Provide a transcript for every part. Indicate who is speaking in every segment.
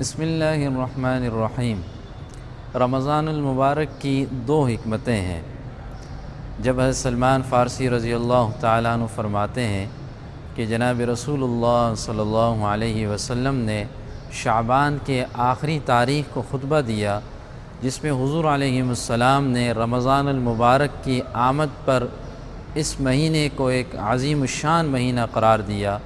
Speaker 1: بسم اللہ الرحمن الرحیم۔ رمضان المبارک کی دو حکمتیں ہیں۔ جب حضرت سلمان فارسی رضی اللہ تعالیٰ عنہ فرماتے ہیں کہ جناب رسول اللہ صلی اللہ علیہ وسلم نے شعبان کے آخری تاریخ کو خطبہ دیا، جس میں حضور علیہ السلام نے رمضان المبارک کی آمد پر اس مہینے کو ایک عظیم الشان مہینہ قرار دیا،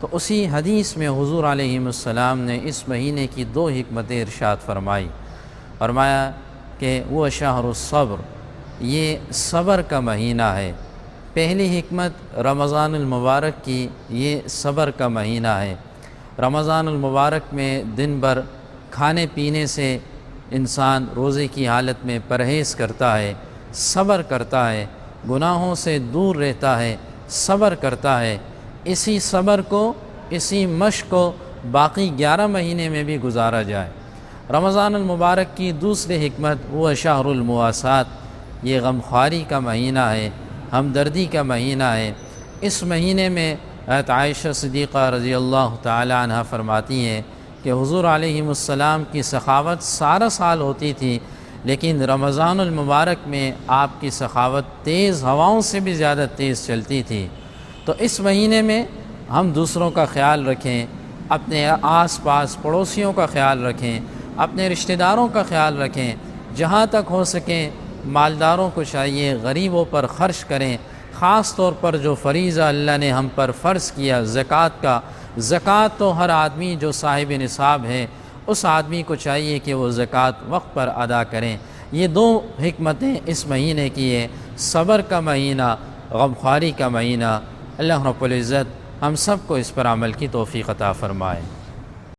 Speaker 1: تو اسی حدیث میں حضور علیہ السلام نے اس مہینے کی دو حکمتیں ارشاد فرمایا کہ وہ شہر الصبر، یہ صبر کا مہینہ ہے۔ پہلی حکمت رمضان المبارک کی، یہ صبر کا مہینہ ہے۔ رمضان المبارک میں دن بھر کھانے پینے سے انسان روزے کی حالت میں پرہیز کرتا ہے، صبر کرتا ہے، گناہوں سے دور رہتا ہے، صبر کرتا ہے۔ اسی صبر کو، اسی مشق کو باقی 11 مہینے میں بھی گزارا جائے۔ رمضان المبارک کی دوسری حکمت وہ شہر المواسات، یہ غمخواری کا مہینہ ہے، ہمدردی کا مہینہ ہے۔ اس مہینے میں حضرت عائشہ صدیقہ رضی اللہ تعالی عنہ فرماتی ہیں کہ حضور علیہ السلام کی سخاوت سارا سال ہوتی تھی، لیکن رمضان المبارک میں آپ کی سخاوت تیز ہواؤں سے بھی زیادہ تیز چلتی تھی۔ تو اس مہینے میں ہم دوسروں کا خیال رکھیں، اپنے آس پاس پڑوسیوں کا خیال رکھیں، اپنے رشتہ داروں کا خیال رکھیں، جہاں تک ہو سکیں مالداروں کو چاہیے غریبوں پر خرچ کریں۔ خاص طور پر جو فریضہ اللہ نے ہم پر فرض کیا زکوٰۃ کا، زکوٰۃ تو ہر آدمی جو صاحب نصاب ہے اس آدمی کو چاہیے کہ وہ زکوٰۃ وقت پر ادا کریں۔ یہ دو حکمتیں اس مہینے کی ہیں، صبر کا مہینہ، غمخواری کا مہینہ۔ اللہ رب العزت ہم سب کو اس پر عمل کی توفیق عطا فرمائے۔